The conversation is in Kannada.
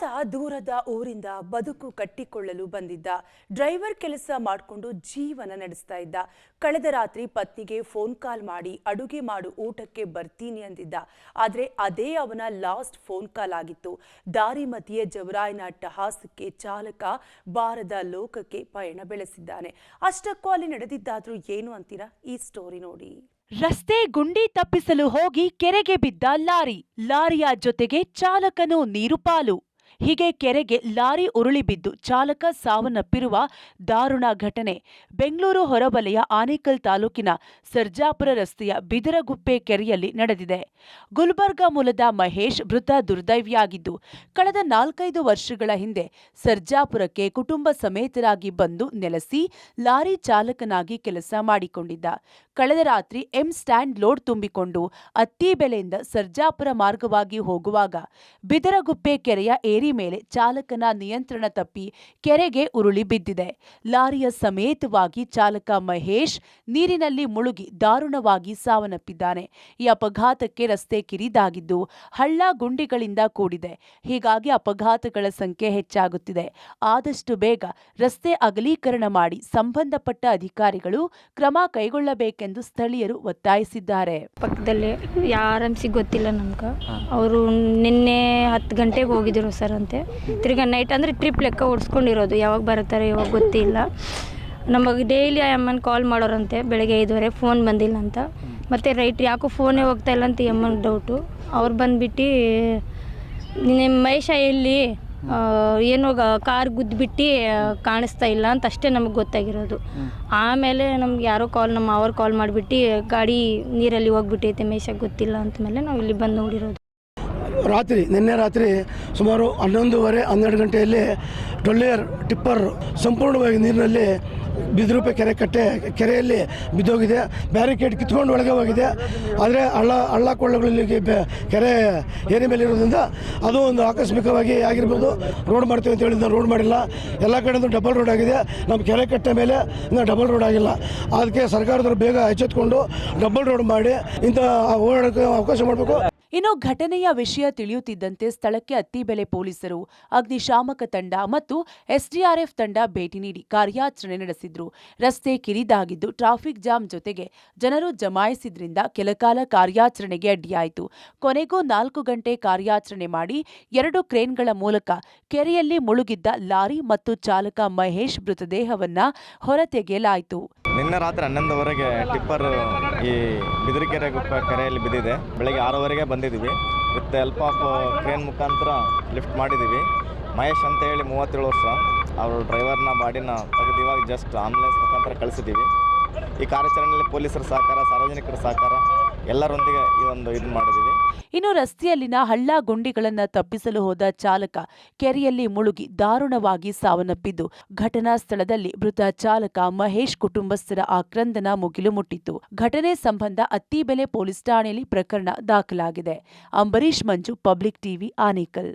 ಆತ ದೂರದ ಊರಿಂದ ಬದುಕು ಕಟ್ಟಿಕೊಳ್ಳಲು ಬಂದಿದ್ದ. ಡ್ರೈವರ್ ಕೆಲಸ ಮಾಡಿಕೊಂಡು ಜೀವನ ನಡೆಸ್ತಾ ಇದ್ದ. ಕಳೆದ ರಾತ್ರಿ ಪತ್ನಿಗೆ ಫೋನ್ ಕಾಲ್ ಮಾಡಿ ಅಡುಗೆ ಮಾಡು ಊಟಕ್ಕೆ ಬರ್ತೀನಿ ಅಂದಿದ್ದ. ಆದ್ರೆ ಅದೇ ಅವನ ಲಾಸ್ಟ್ ಫೋನ್ ಕಾಲ್ ಆಗಿತ್ತು. ದಾರಿ ಮಧ್ಯೆ ಜವರಾಯನ ಅಟ್ಟಹಾಸಕ್ಕೆ ಚಾಲಕ ಬಾರದ ಲೋಕಕ್ಕೆ ಪಯಣ ಬೆಳೆಸಿದ್ದಾನೆ. ಅಷ್ಟಕ್ಕೂ ಅಲ್ಲಿ ನಡೆದಿದ್ದಾದ್ರೂ ಏನು ಅಂತೀರಾ? ಈ ಸ್ಟೋರಿ ನೋಡಿ. ರಸ್ತೆ ಗುಂಡಿ ತಪ್ಪಿಸಲು ಹೋಗಿ ಕೆರೆಗೆ ಬಿದ್ದ ಲಾರಿಯ ಜೊತೆಗೆ ಚಾಲಕನು ನೀರುಪಾಲು. ಹೀಗೆ ಕೆರೆಗೆ ಲಾರಿ ಉರುಳಿ ಬಿದ್ದು ಚಾಲಕ ಸಾವನ್ನಪ್ಪಿರುವ ದಾರುಣ ಘಟನೆ ಬೆಂಗಳೂರು ಹೊರವಲಯ ಆನೇಕಲ್ ತಾಲೂಕಿನ ಸರ್ಜಾಪುರ ರಸ್ತೆಯ ಬಿದರಗುಪ್ಪೆ ಕೆರೆಯಲ್ಲಿ ನಡೆದಿದೆ. ಗುಲ್ಬರ್ಗಾ ಮೂಲದ ಮಹೇಶ್ ಮೃತ ದುರ್ದೈವಿಯಾಗಿದ್ದು, ಕಳೆದ 4-5 ವರ್ಷಗಳ ಹಿಂದೆ ಸರ್ಜಾಪುರಕ್ಕೆ ಕುಟುಂಬ ಸಮೇತರಾಗಿ ಬಂದು ನೆಲೆಸಿ ಲಾರಿ ಚಾಲಕನಾಗಿ ಕೆಲಸ ಮಾಡಿಕೊಂಡಿದ್ದ. ಕಳೆದ ರಾತ್ರಿ ಸ್ಟ್ಯಾಂಡ್ ಲೋಡ್ ತುಂಬಿಕೊಂಡು ಅತ್ತಿಬೆಲೆಯಿಂದ ಸರ್ಜಾಪುರ ಮಾರ್ಗವಾಗಿ ಹೋಗುವಾಗ ಬಿದರಗುಪ್ಪೆ ಕೆರೆಯ ಏರಿ ಮೇಲೆ ಚಾಲಕನ ನಿಯಂತ್ರಣ ತಪ್ಪಿ ಕೆರೆಗೆ ಉರುಳಿ ಬಿದ್ದಿದೆ. ಲಾರಿಯ ಸಮೇತವಾಗಿ ಚಾಲಕ ಮಹೇಶ್ ನೀರಿನಲ್ಲಿ ಮುಳುಗಿ ದಾರುಣವಾಗಿ ಸಾವನ್ನಪ್ಪಿದ್ದಾನೆ. ಈ ಅಪಘಾತಕ್ಕೆ ರಸ್ತೆ ಕಿರಿದಾಗಿದ್ದು ಹಳ್ಳ ಗುಂಡಿಗಳಿಂದ ಕೂಡಿದೆ. ಹೀಗಾಗಿ ಅಪಘಾತಗಳ ಸಂಖ್ಯೆ ಹೆಚ್ಚಾಗುತ್ತಿದೆ. ಆದಷ್ಟು ಬೇಗ ರಸ್ತೆ ಅಗಲೀಕರಣ ಮಾಡಿ ಸಂಬಂಧಪಟ್ಟ ಅಧಿಕಾರಿಗಳು ಕ್ರಮ ಕೈಗೊಳ್ಳಬೇಕೆಂದು ಸ್ಥಳೀಯರು ಒತ್ತಾಯಿಸಿದ್ದಾರೆ. ಪಕ್ಕದಲ್ಲಿ ಯಾರಂಸಿ ಗೊತ್ತಿಲ್ಲ ನಮ್ಗೆ. ಅವರು ನಿನ್ನೆ 10 ಗಂಟೆಗೆ ಹೋಗಿದ್ರು ಸರ್ ಅಂತೆ. ತಿರ್ಗಾ ನೈಟ್ ಅಂದರೆ ಟ್ರಿಪ್ ಲೆಕ್ಕ ಓಡಿಸ್ಕೊಂಡಿರೋದು. ಯಾವಾಗ ಬರ್ತಾರೆ ಯಾವಾಗ ಗೊತ್ತಿಲ್ಲ. ನಮಗೆ ಡೈಲಿ ಅಮ್ಮನ ಕಾಲ್ ಮಾಡೋರಂತೆ. ಬೆಳಗ್ಗೆ 5:30 ಫೋನ್ ಬಂದಿಲ್ಲ ಅಂತ. ಮತ್ತು ರೈಟ್ ಯಾಕೋ ಫೋನೇ ಹೋಗ್ತಾ ಇಲ್ಲ ಅಂತ ಅಮ್ಮನಿಗೆ ಡೌಟು. ಅವ್ರು ಬಂದುಬಿಟ್ಟು ನಿಮ್ಮ ಮಹೇಶ ಎಲ್ಲಿ ಏನೋ ಕಾರ್ ಗುದ್ದುಬಿಟ್ಟು ಕಾಣಿಸ್ತಾ ಇಲ್ಲ ಅಂತ ಅಷ್ಟೇ ನಮಗೆ ಗೊತ್ತಾಗಿರೋದು. ಆಮೇಲೆ ನಮ್ಗೆ ಯಾರೋ ನಮ್ಮ ಅವ್ರು ಕಾಲ್ ಮಾಡಿಬಿಟ್ಟು ಗಾಡಿ ನೀರಲ್ಲಿ ಹೋಗ್ಬಿಟ್ಟೈತೆ ಮಹೇಶ ಗೊತ್ತಿಲ್ಲ ಅಂತಮೇಲೆ ನಾವು ಇಲ್ಲಿ ಬಂದು ನೋಡಿರೋದು. ನಿನ್ನೆ ರಾತ್ರಿ ಸುಮಾರು 11:30-12 ಗಂಟೆಯಲ್ಲಿ ಟೊಳ್ಳೆಯರ್ ಟಿಪ್ಪರ್ ಸಂಪೂರ್ಣವಾಗಿ ನೀರಿನಲ್ಲಿ ಬಿದಿರುಪೆ ಕೆರೆಯಲ್ಲಿ ಬಿದ್ದೋಗಿದೆ. ಬ್ಯಾರಿಕೇಡ್ ಕಿತ್ಕೊಂಡು ಒಳಗೆ ಹೋಗಿದೆ. ಆದರೆ ಹಳ್ಳ ಕೊಳ್ಳಗಳಲ್ಲಿ ಕೆರೆ ಏರಿ ಮೇಲೆ ಇರೋದ್ರಿಂದ ಅದು ಒಂದು ಆಕಸ್ಮಿಕವಾಗಿ ಆಗಿರ್ಬೋದು. ರೋಡ್ ಮಾಡ್ತೀವಿ ಅಂತ ಹೇಳಿದ ರೋಡ್ ಮಾಡಿಲ್ಲ. ಎಲ್ಲ ಕಡೆಯಿಂದ ಡಬಲ್ ರೋಡ್ ಆಗಿದೆ. ನಮ್ಮ ಕೆರೆ ಕಟ್ಟೆ ಮೇಲೆ ಇನ್ನೂ ಡಬಲ್ ರೋಡ್ ಆಗಿಲ್ಲ. ಅದಕ್ಕೆ ಸರ್ಕಾರದವರು ಬೇಗ ಎಚ್ಚೆತ್ತುಕೊಂಡು ಡಬಲ್ ರೋಡ್ ಮಾಡಿ ಇಂಥ ಓಡಾಡೋಕ್ಕೆ ಅವಕಾಶ ಮಾಡಬೇಕು. ಇನ್ನು ಘಟನೆಯ ವಿಷಯ ತಿಳಿಯುತ್ತಿದ್ದಂತೆ ಸ್ಥಳಕ್ಕೆ ಅತ್ತಿಬೆಲೆ ಪೊಲೀಸರು, ಅಗ್ನಿಶಾಮಕ ತಂಡ ಮತ್ತು ಎಸ್ಡಿಆರ್ಎಫ್ ತಂಡ ಭೇಟಿ ನೀಡಿ ಕಾರ್ಯಾಚರಣೆ ನಡೆಸಿದ್ರು. ರಸ್ತೆ ಕಿರಿದಾಗಿದ್ದು ಟ್ರಾಫಿಕ್ ಜಾಮ್ ಜೊತೆಗೆ ಜನರು ಜಮಾಯಿಸಿದ್ರಿಂದ ಕೆಲಕಾಲ ಕಾರ್ಯಾಚರಣೆಗೆ ಅಡ್ಡಿಯಾಯಿತು. ಕೊನೆಗೂ 4 ಗಂಟೆ ಕಾರ್ಯಾಚರಣೆ ಮಾಡಿ 2 ಕ್ರೇನ್ಗಳ ಮೂಲಕ ಕೆರೆಯಲ್ಲಿ ಮುಳುಗಿದ್ದ ಲಾರಿ ಮತ್ತು ಚಾಲಕ ಮಹೇಶ್ ಮೃತದೇಹವನ್ನ ಹೊರತೆಗೆಯಲಾಯಿತು. ನಿನ್ನೆ ರಾತ್ರಿ 11:00ವರೆಗೆ ಟಿಪ್ಪರ್ ಈ ಬಿದಿರುಕೆರೆ ಕೆರೆಯಲ್ಲಿ ಬಿದ್ದಿದೆ. ಬೆಳಗ್ಗೆ 6:00ವರೆಗೆ ಬಂದಿದ್ದೀವಿ. ವಿತ್ ಹೆಲ್ಪ್ ಆಫ್ ಕ್ರೇನ್ ಮುಖಾಂತರ ಲಿಫ್ಟ್ ಮಾಡಿದ್ದೀವಿ. ಮಹೇಶ್ ಅಂತ ಹೇಳಿ 37 ವರ್ಷ. ಅವರು ಡ್ರೈವರ್ನ ಬಾಡಿನ ತೆಗೆದು ಇವಾಗ ಜಸ್ಟ್ ಆಂಬುಲೆನ್ಸ್ ಮುಖಾಂತರ ಕಳಿಸಿದ್ದೀವಿ. ಈ ಕಾರ್ಯಾಚರಣೆಯಲ್ಲಿ ಪೊಲೀಸರ ಸಹಕಾರ, ಸಾರ್ವಜನಿಕರ ಸಹಕಾರ ಎಲ್ಲರೊಂದಿಗೆ ಇದು ಮಾಡಿದ್ದೀವಿ. ಇನ್ನು ರಸ್ತೆಯಲ್ಲಿನ ಹಳ್ಳ ಗುಂಡಿಗಳನ್ನು ತಪ್ಪಿಸಲು ಹೋದ ಚಾಲಕ ಕೆರೆಯಲ್ಲಿ ಮುಳುಗಿ ದಾರುಣವಾಗಿ ಸಾವನ್ನಪ್ಪಿದ್ದು, ಘಟನಾ ಸ್ಥಳದಲ್ಲಿ ಮೃತ ಚಾಲಕ ಮಹೇಶ್ ಕುಟುಂಬಸ್ಥರ ಆಕ್ರಂದನ ಮುಗಿಲು ಮುಟ್ಟಿತ್ತು. ಘಟನೆ ಸಂಬಂಧ ಅತ್ತಿಬೆಲೆ ಪೊಲೀಸ್ ಠಾಣೆಯಲ್ಲಿ ಪ್ರಕರಣ ದಾಖಲಾಗಿದೆ. ಅಂಬರೀಶ್ ಮಂಜು, ಪಬ್ಲಿಕ್ ಟಿವಿ, ಆನೇಕಲ್.